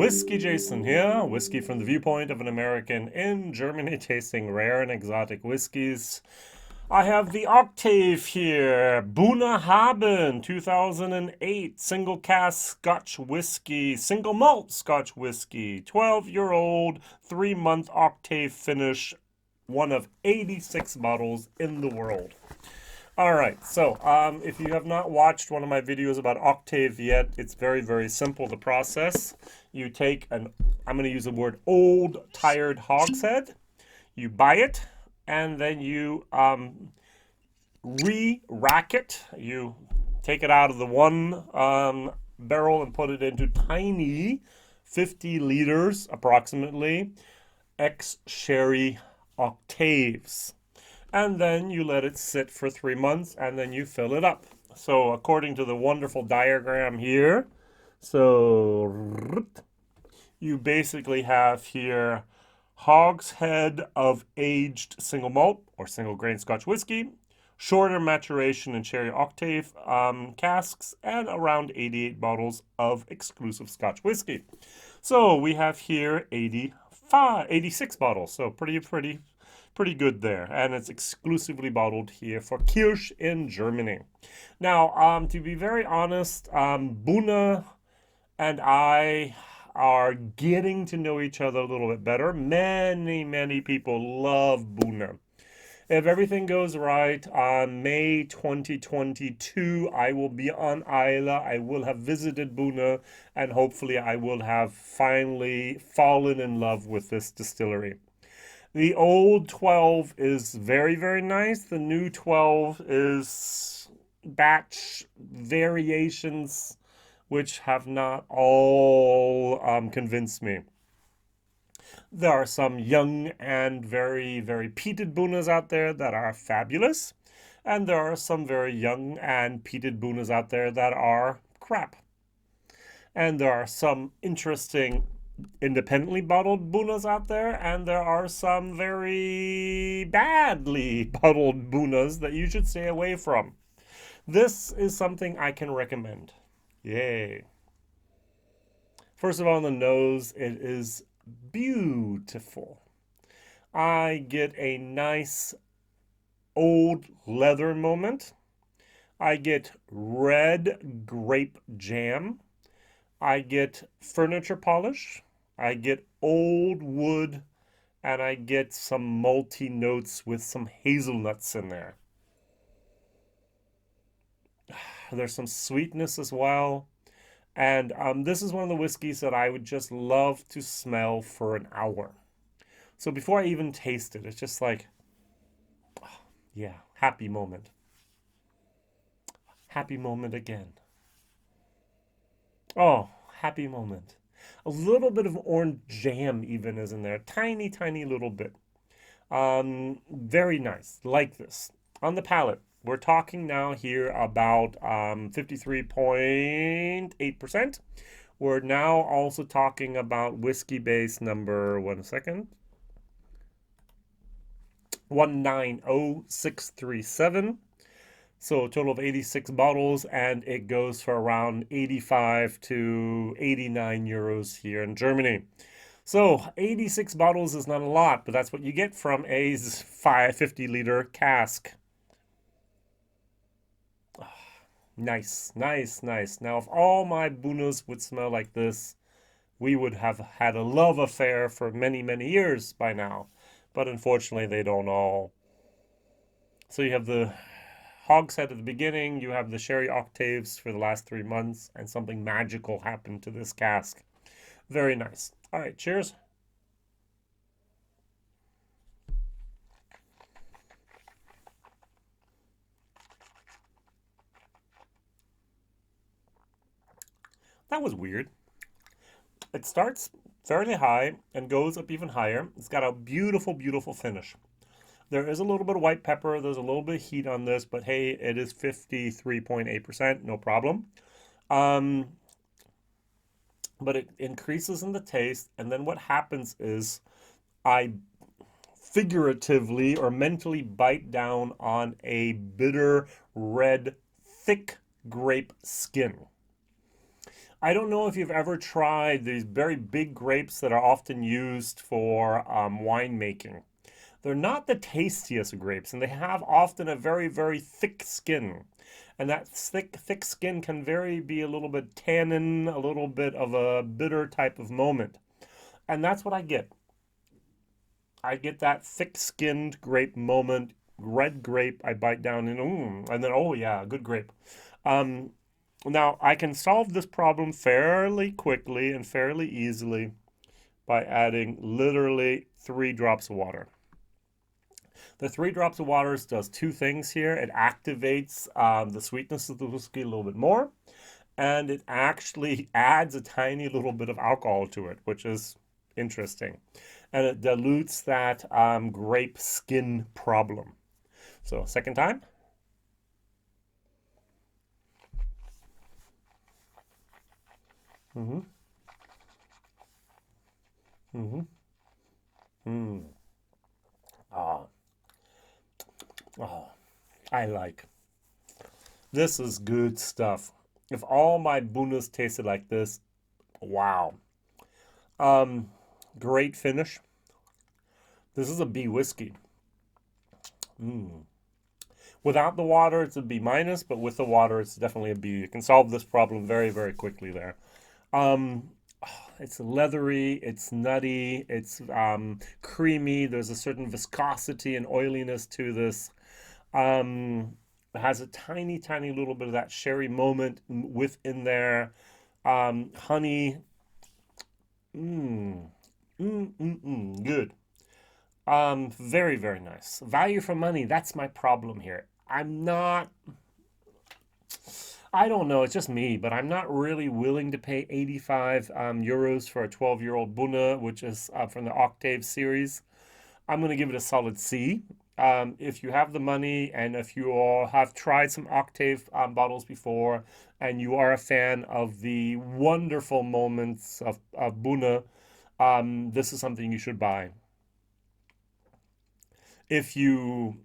WhiskyJason here, whiskey from the viewpoint of an American in Germany tasting rare and exotic whiskeys. I have the Octave here, Bunnahabhain 2008, single cask Scotch whiskey, single malt Scotch whiskey, 12-year-old, 3-month Octave finish, one of 86 bottles in the world. All right, so if you have not watched one of my videos about Octave yet, it's very, very simple, the process. You take I'm going to use the word old, tired hogshead. You buy it, and then you re-rack it. You take it out of the one barrel and put it into tiny 50 liters, approximately, ex-sherry Octaves. And then you let it sit for 3 months, and then you fill it up. So according to the wonderful diagram here, so you basically have here hogshead of aged single malt or single grain Scotch whiskey, shorter maturation in sherry Octave casks, and around 88 bottles of exclusive Scotch whiskey. So we have here 86 bottles, so pretty good there, and it's exclusively bottled here for Kirsch in Germany. Now, to be very honest, Bunna and I are getting to know each other a little bit better. Many people love Bunna. If everything goes right, on May 2022, I will be on Isla. I will have visited Bunna, and hopefully I will have finally fallen in love with this distillery. The old 12 is very, very nice. The new 12 is batch variations, which have not all convinced me. There are some young and very, very peated Bunnas out there that are fabulous. And there are some very young and peated Bunnas out there that are crap. And there are some interesting independently bottled Bunnas out there, and there are some very badly bottled Bunnas that you should stay away from. This is something I can recommend. Yay. First of all, on the nose, it is beautiful. I get a nice old leather moment. I get red grape jam. I get furniture polish. I get old wood, and I get some malty notes with some hazelnuts in there. There's some sweetness as well. And this is one of the whiskeys that I would just love to smell for an hour. So before I even taste it, it's just like, oh, yeah, happy moment. Happy moment again. Oh, happy moment. A little bit of orange jam even is in there. Tiny little bit. Very nice. Like this. On the palate, we're talking now here about 53.8%. We're now also talking about Whiskybase number, 1900637. So a total of 86 bottles, and it goes for around 85 to 89 euros here in Germany. So 86 bottles is not a lot, but that's what you get from a 50-liter cask. Nice. Now, if all my Bunnas would smell like this, we would have had a love affair for many years by now. But unfortunately, they don't all. So you have the hogshead at the beginning, you have the sherry Octaves for the last 3 months, and something magical happened to this cask. Very nice. All right, cheers. That was weird. It starts fairly high and goes up even higher. It's got a beautiful finish. There is a little bit of white pepper. There's a little bit of heat on this, but hey, it is 53.8%, no problem. But it increases in the taste, and then what happens is I figuratively or mentally bite down on a bitter, red, thick grape skin. I don't know if you've ever tried these very big grapes that are often used for winemaking. They're not the tastiest of grapes, and they have often a very, very thick skin. And that thick skin can be a little bit tannin, a little bit of a bitter type of moment. And that's what I get. I get that thick-skinned grape moment, red grape. I bite down and then oh yeah, good grape. Um, Now I can solve this problem fairly quickly and fairly easily by adding literally 3 drops of water. The 3 drops of water does 2 things here. It activates the sweetness of the whiskey a little bit more, and it actually adds a tiny little bit of alcohol to it, which is interesting. And it dilutes that grape skin problem. So, second time. Mm-hmm. Mm-hmm. Mm. Ah. Oh, I like. This is good stuff. If all my Bunas tasted like this, wow. Um, Great finish. This is a B whiskey. Mm. Without the water, it's a B minus, but with the water, it's definitely a B. You can solve this problem very, very quickly there. Um, it's leathery, it's nutty, it's creamy. There's a certain viscosity and oiliness to this. It has a tiny, tiny little bit of that sherry moment within there. Honey. Mmm. Good. Very, very nice. Value for money, that's my problem here. I don't know, it's just me, but I'm not really willing to pay 85 euros for a 12-year-old Buna, which is from the Octave series. I'm going to give it a solid C. If you have the money and if you all have tried some Octave bottles before and you are a fan of the wonderful moments of Buna, this is something you should buy. If you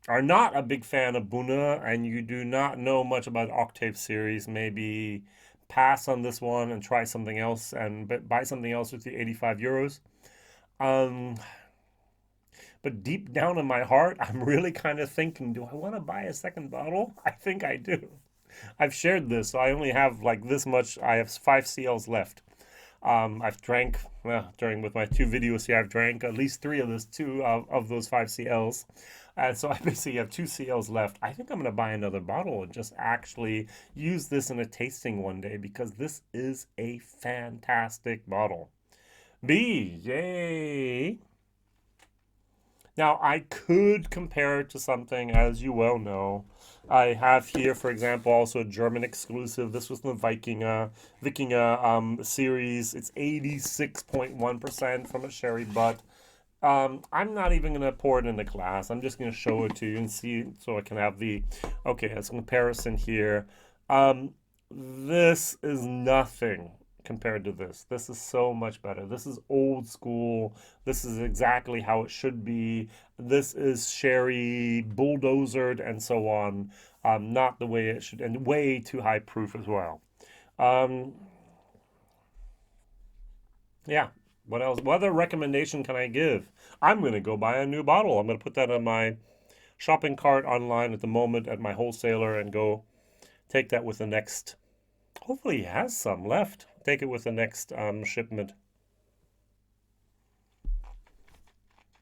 are not a big fan of Buna and you do not know much about Octave series, maybe pass on this one and try something else and buy something else with the 85 euros. Um, but deep down in my heart, I'm really kind of thinking, do I want to buy a second bottle? I think I do. I've shared this, so I only have like this much. I have 5 CLs left. I've drank, well, during with my 2 videos here, I've drank at least 3 of of those 5 CLs. And so I basically have 2 CLs left. I think I'm going to buy another bottle and just actually use this in a tasting one day because this is a fantastic bottle. B, yay. Now, I could compare it to something, as you well know. I have here, for example, also a German exclusive. This was the Wikinger series. It's 86.1% from a sherry butt. I'm not even going to pour it in the glass. I'm just going to show it to you and see so I can have okay, as a comparison here. This is nothing compared to this. This is so much better. This is old school. This is exactly how it should be. This is sherry, bulldozered, and so on. Not the way it should, and way too high proof as well. Um, yeah. What else? What other recommendation can I give? I'm going to go buy a new bottle. I'm going to put that on my shopping cart online at the moment at my wholesaler and go take that with the next. Hopefully, he has some left. Take it with the next shipment.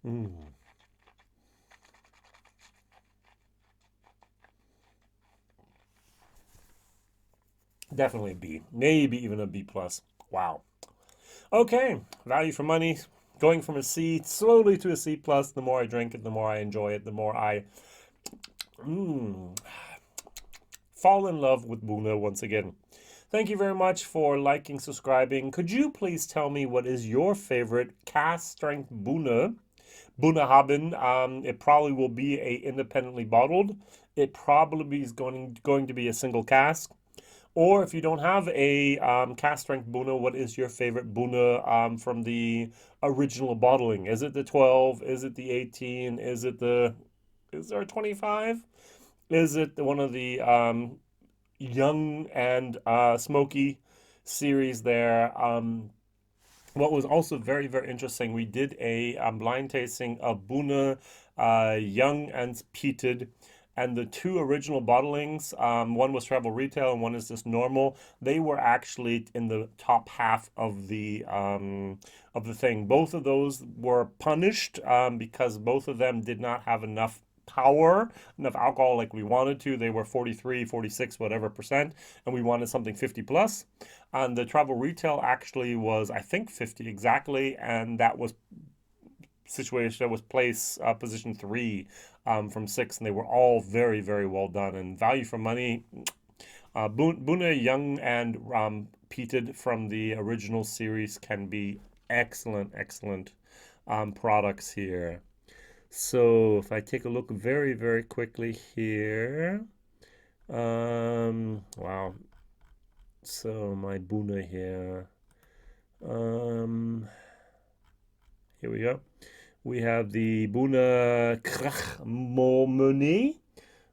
Mm. Definitely a B. Maybe even a B plus. Wow. Okay, value for money. Going from a C slowly to a C plus. The more I drink it, the more I enjoy it, the more I fall in love with Buna once again. Thank you very much for liking, subscribing. Could you please tell me what is your favorite cask strength Bunnahabhain? It probably will be a independently bottled. It probably is going to be a single cask. Or if you don't have a cask strength Buna, what is your favorite Buna from the original bottling? Is it the 12? Is it the 18? Is there a 25? Is it one of the young and smoky series there. What was also very, very interesting, we did a blind tasting of Buna Young and Peated, and the two original bottlings, one was travel retail and one is just normal. They were actually in the top half of the thing. Both of those were punished because both of them did not have enough power, enough alcohol like we wanted to. They were 43, 46, whatever percent, and we wanted something 50 plus. And the travel retail actually was, I think, 50 exactly, and that was situation that was place position 3 from 6, and they were all very, very well done and value for money. Buna Young and Peated from the original series can be excellent, excellent products here. So if I take a look very, very quickly here, wow. So my Buna here, here we go. We have the Buna Krachmomene.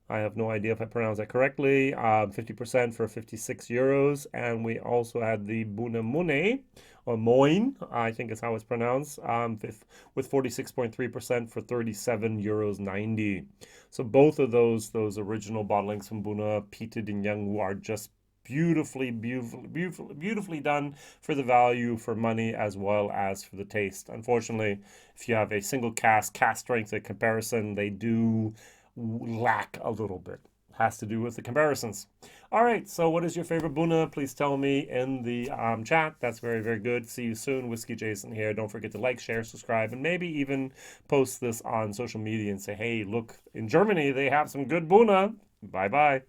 I have no idea if I pronounced that correctly. 50% for 56 euros. And we also had the Buna Mune, or Moin, I think is how it's pronounced, with 46.3% for 37 euros 90. So both of those original bottlings from Buna, Peated and Young, are just beautifully done for the value for money as well as for the taste. Unfortunately, if you have a single cask strength at comparison, they do lack a little bit. Has to do with the comparisons. All right, so what is your favorite Buna? Please tell me in the chat. That's very, very good. See you soon. Whiskey Jason here. Don't forget to like, share, subscribe, and maybe even post this on social media and say, hey, look, in Germany, they have some good Buna. Bye-bye.